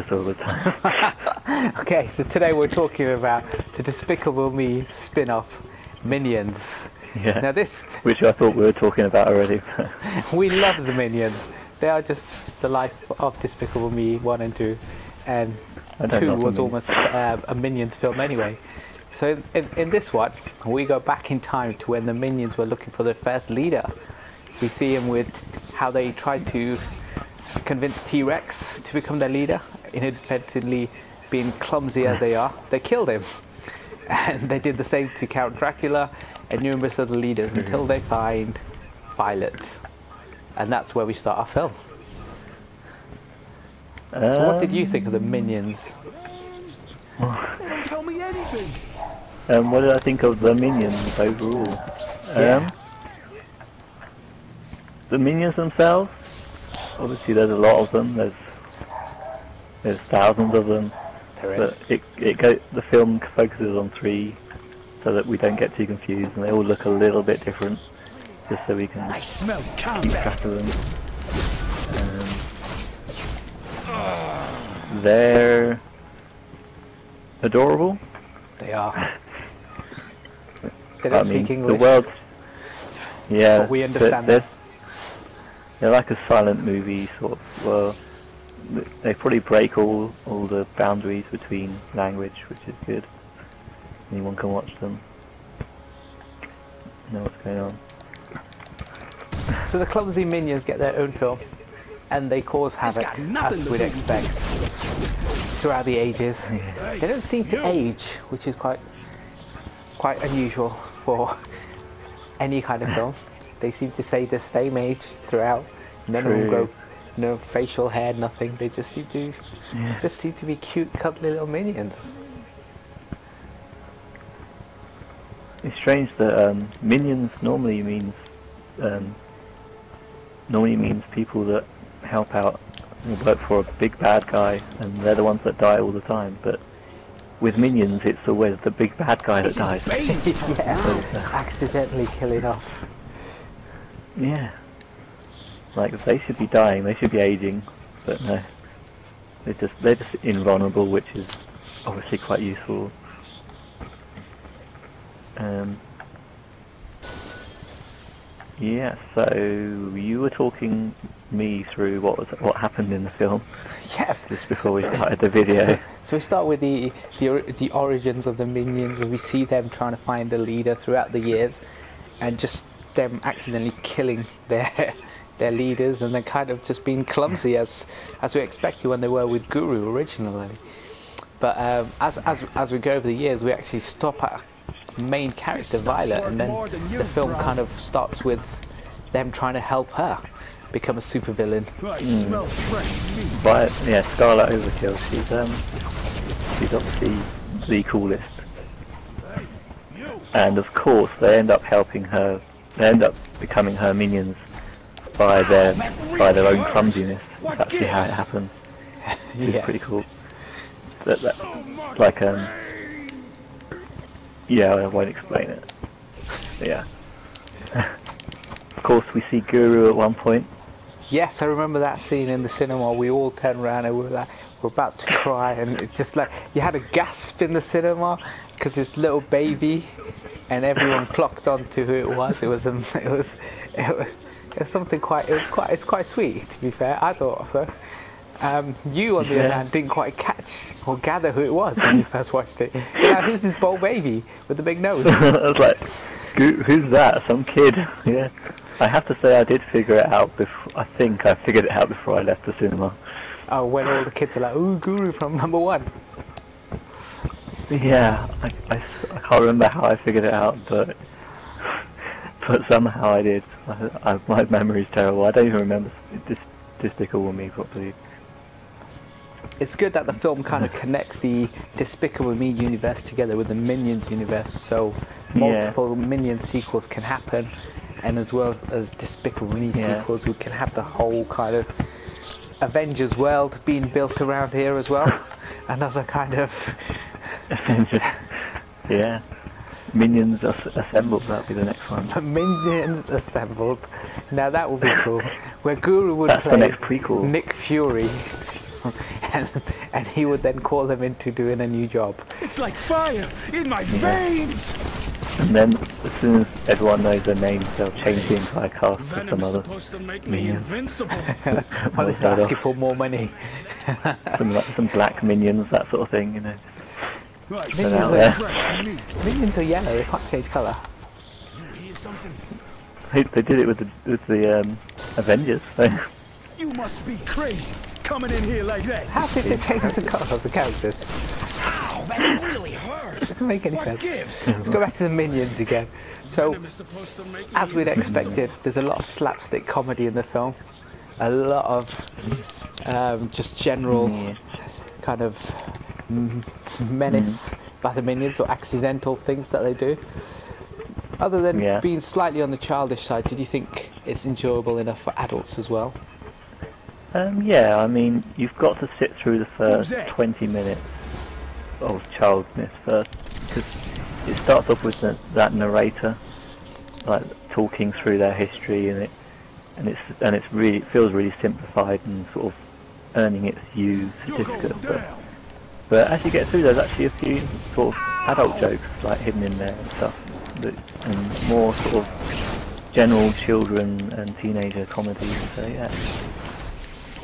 this all the time. Okay, so today we're talking about the Despicable Me spin-off, Minions. Yeah. Now this, which I thought we were talking about already. we love the Minions. They are just the life of Despicable Me 1 and 2, and 2 was almost a Minions film anyway. So in this one, we go back in time to when the Minions were looking for their first leader. We see him with how they tried to convince T-Rex to become their leader, inadvertently being clumsy as they are. They killed him. And they did the same to Count Dracula and numerous other leaders until they find Violet. And that's where we start our film. So what did you think of the Minions? They don't tell me anything. What did I think of the Minions overall? The Minions themselves, obviously there's a lot of them, there's thousands of them. There is. But the film focuses on 3 so that we don't get too confused, and they all look a little bit different, just so we can I smell keep combat. track of them. They're adorable. They are. They don't speak English. The world, yeah, but we understand that. They're like a silent movie sort of. Well, they probably break all the boundaries between language, which is good. Anyone can watch them. Know what's going on. So the clumsy Minions get their own film, and they cause havoc, as we'd expect, throughout the ages. Yeah. They don't seem to age, which is quite unusual for any kind of film. They seem to stay the same age throughout. None of them grow no facial hair, nothing. They just seem to be cute, cuddly little minions. It's strange that minions normally means people that help out and work for a big bad guy, and they're the ones that die all the time. But with Minions, it's always the big bad guy that dies. Yeah, accidentally killing off. Yeah. Like, they should be dying, they should be aging, but no. They're just invulnerable, which is obviously quite useful. Yeah, so you were talking me through what happened in the film. Yes. Just before we started the video. So we start with the origins of the Minions, and we see them trying to find the leader throughout the years, and just them accidentally killing their leaders, and then kind of just being clumsy as we expected when they were with Guru originally. But as we go over the years, we actually stop at main character Violet, and then the film kind of starts with them trying to help her become a supervillain. But yeah, Scarlet Overkill. She's obviously the coolest, and of course they end up helping her. They end up becoming her minions by their own clumsiness. That's actually how it happens. It's pretty cool. That's like yeah, I won't explain it. But yeah. Of course, we see Guru at one point. Yes, I remember that scene in the cinema. We all turned around and we were about to cry, and it's just like you had a gasp in the cinema because this little baby, and everyone clocked on to who it was. It was something it's quite sweet, to be fair. I thought so. You, on the other hand, didn't quite catch or gather who it was when you first watched it. You're like, who's this bold baby with the big nose? I was like, who's that? Some kid? Yeah. I have to say I did figure it out before. I think I figured it out before I left the cinema. Oh, when all the kids are like, ooh, Guru from number 1. Yeah, I can't remember how I figured it out, but somehow I did. My memory's terrible. I don't even remember Despicable Me properly. It's good that the film kind of connects the Despicable Me universe together with the Minions universe, so multiple Minion sequels can happen, and as well as Despicable Me sequels, we can have the whole kind of Avengers world being built around here as well. Another kind of... yeah. Minions Assembled, that'll be the next one. Minions Assembled. Now that would be cool. Where Guru would play the next prequel. Nick Fury, and he would then call them into doing a new job. It's like fire in my veins. And then, as soon as everyone knows their names, they'll change the entire cast to Venom some is other supposed to make me minions. invincible. Well, they start asking for more money. Some black minions, that sort of thing, you know. Right, They're out there. Minions are yellow, they can't change colour. You hear something? They did it with the Avengers. So. You must be crazy, coming in here like that. How did they change the colour of the characters? Ow, that really hurt. Doesn't make any What sense. gives? Let's go back to the minions again. So, Venom is supposed to make as me we'd invincible. expected, there's a lot of slapstick comedy in the film. A lot of just general kind of menace by the minions or accidental things that they do. Other than being slightly on the childish side, did you think it's enjoyable enough for adults as well? Yeah, I mean, you've got to sit through the first 20 minutes of childness first, because it starts off with that narrator, like talking through their history, and it feels really simplified and sort of earning its U certificate. But as you get through, there's actually a few sort of adult jokes like hidden in there and stuff, and more sort of general children and teenager comedy. So yeah.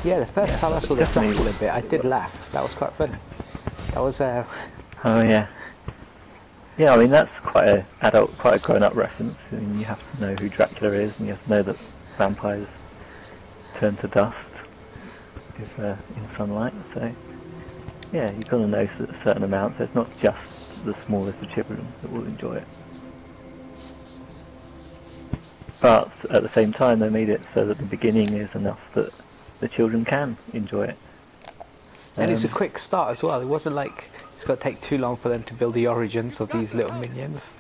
Yeah, the first time I saw the Dracula bit, I did laugh. That was quite funny. That was Oh yeah. Yeah, I mean that's quite a grown-up reference. I mean, you have to know who Dracula is, and you have to know that vampires turn to dust if in sunlight. So yeah, you've got to know a certain amount. So it's not just the smallest of children that will enjoy it. But at the same time, they made it so that the beginning is enough that the children can enjoy it. And it's a quick start as well. It wasn't like it's got to take too long for them to build the origins of these little minions.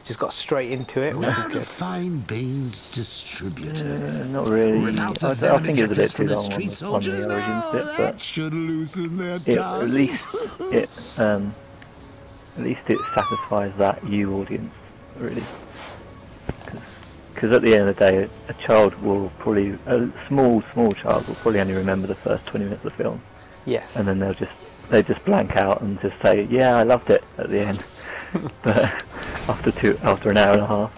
Just got straight into it, which is Not a good. fine beans distributor. Not really. Without the I venom think it was a bit injectors too from the long street on soldiers, the origins now bit, that but should loosen their at tongues. least it satisfies that you audience, really. Because at the end of the day, a small child will probably only remember the first 20 minutes of the film. Yes. And then they just blank out and just say, yeah, I loved it at the end. But after an hour and a half.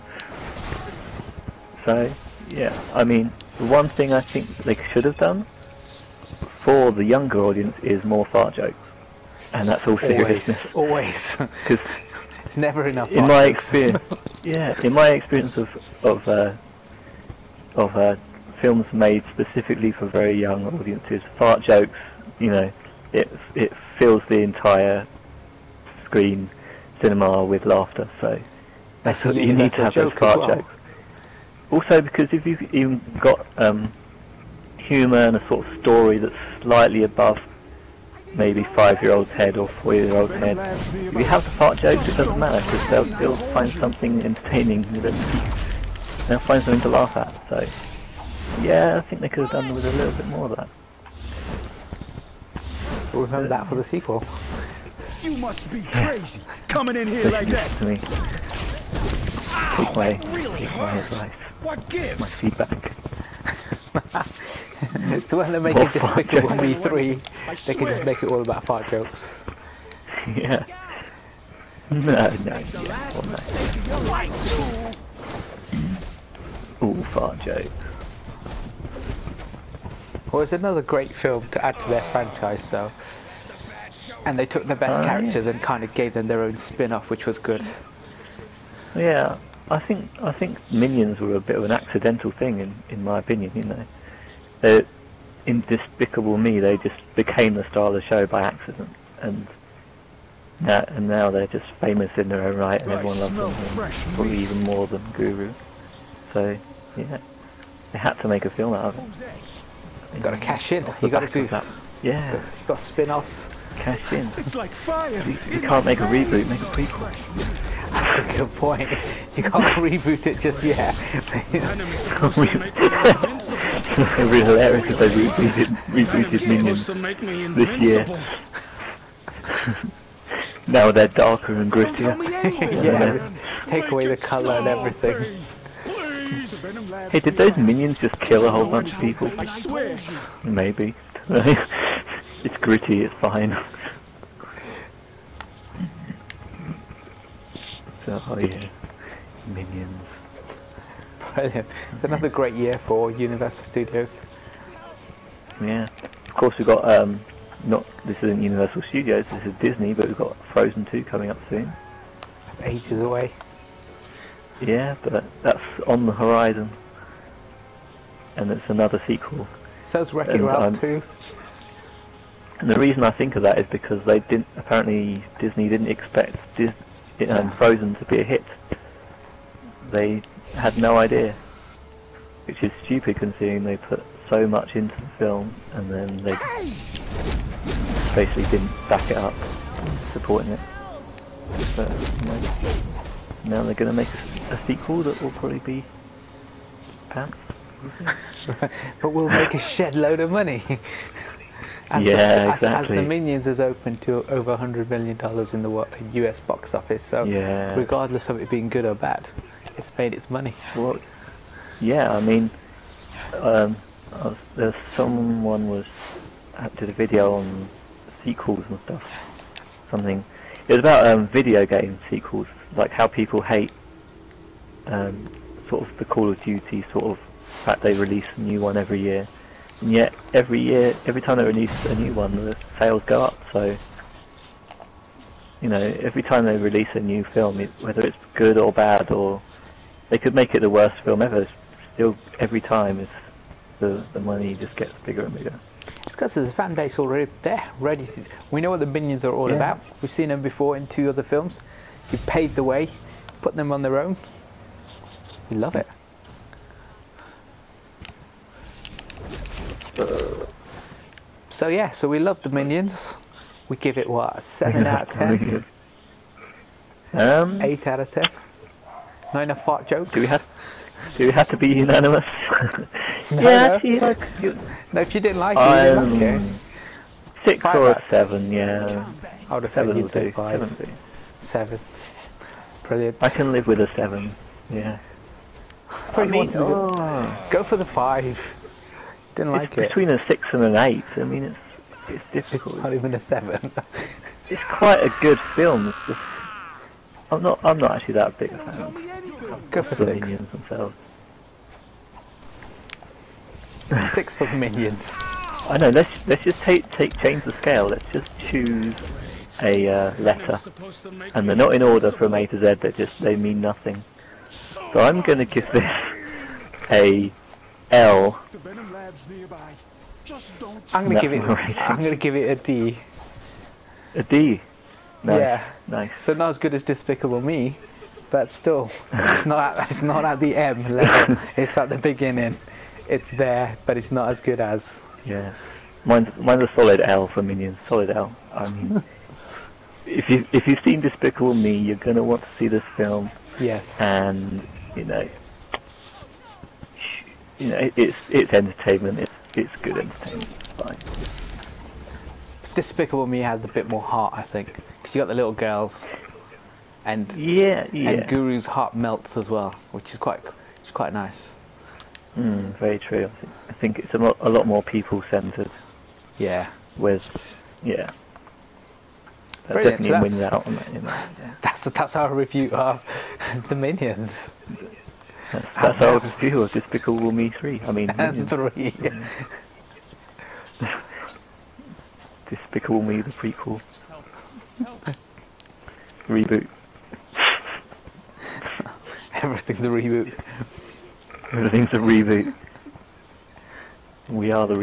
So yeah, I mean, the one thing I think they should have done for the younger audience is more fart jokes, and that's all seriousness. Always. Because It's never enough. in my experience, in my experience of films made specifically for very young audiences, fart jokes, you know, it fills the entire screen cinema with laughter. So you need to have those fart jokes. Also, because if you've even got humour and a sort of story that's slightly above maybe 5-year-old's head or 4-year-old's head, if you have the fart jokes, it doesn't matter, because they'll still find something entertaining. They'll find something to laugh at. So yeah, I think they could have done with a little bit more of that. We'll remember that for the sequel. You must be crazy, coming in here like that. To me, take my advice, What my gives? feedback. So when they're making More fart Despicable jokes. Me 3, they can just make it all about fart jokes. Yeah. No. Ooh, fart joke. Well, it's another great film to add to their franchise, so. And they took the best characters and kind of gave them their own spin-off, which was good. Yeah, I think Minions were a bit of an accidental thing, in my opinion. You know, in Despicable Me, they just became the star of the show by accident, and now they're just famous in their own right, and everyone loves them, and probably even more than Guru. So yeah, they had to make a film out of it. You got to cash in. You got to do. Yeah, You got spin-offs. cash in. It's like fire. You can't make a reboot, make a prequel. That's a good point. You can't reboot it just yet. Venom is supposed to make me invincible. It would be hilarious if they rebooted Minions Supposed to make me this year. invincible. Now they're darker and grittier. Yeah, take away the colour and everything. Please. Venom Labs Hey, did those Minions just kill a whole bunch of people? I swear. Maybe. It's gritty, it's fine. So, oh yeah, Minions. Brilliant. It's another great year for Universal Studios. Yeah. Of course we've got, not, this isn't Universal Studios, this is Disney, but we've got Frozen 2 coming up soon. That's ages away. Yeah, but that's on the horizon. And it's another sequel. So's Wreck-It And Ralph 2. And the reason I think of that is because they didn't, apparently Disney didn't expect Frozen to be a hit. They had no idea. Which is stupid considering they put so much into the film and then they basically didn't back it up, supporting it. But, you know, now they're going to make a sequel that will probably be pants. But we'll make a shed load of money. Yeah, exactly. As the Minions has opened to over $100 million in the US box office, so yeah. Regardless of it being good or bad, it's made its money. Well, yeah, I mean, there's someone did a video on sequels and stuff. Something. It was about video game sequels, like how people hate sort of the Call of Duty sort of fact they release a new one every year. And yet, every time they release a new one, the sales go up. So, you know, every time they release a new film, whether it's good or bad, or they could make it the worst film ever, still every time the money just gets bigger and bigger. It's because there's a fan base already there, ready to. We know what the Minions are all about. We've seen them before in 2 other films. You've paved the way, put them on their own. We love it. So yeah, so we love the Minions. We give it what, 7 out of 10? 8 out of 10? Not enough fart jokes? Do we have to be unanimous? No, yeah, no. No, if you didn't like it, you didn't like it. 6 5 or out of 7, yeah. I would have said 7 you'd will say do. 5. 7. Brilliant. I can live with a 7, yeah. So you wanted to go for the 5. Didn't like it. Between a 6 and an 8, I mean, it's difficult. It's not even a 7. It's quite a good film. It's just, I'm not actually that big a fan. Go for The 6. Minions themselves. 6 for the Minions. I know. Let's just change the scale. Let's just choose a letter, and they're not in order from A to Z. They mean nothing. So I'm going to give this a L. I'm gonna give it a D. A D. Nice. Yeah. Nice. So not as good as Despicable Me, but still, it's not at the M level. It's at the beginning. It's there, but it's not as good as. Yeah. Mine's a solid L for Minions. Solid L. I mean, if you've seen Despicable Me, you're gonna want to see this film. Yes. And you know, it's entertainment. It's good entertainment. It's fine. Despicable Me had a bit more heart, I think, because you got the little girls, and and Guru's heart melts as well, which is quite nice. Very true. I think it's a lot more people centered. Yeah. That Brilliant. definitely wins out on that. You know, yeah. That's our review of the Minions. That's our review of Despicable Me 3. I mean, And 3. Despicable Me the prequel. Reboot. Everything's a reboot. Everything's a reboot. We are the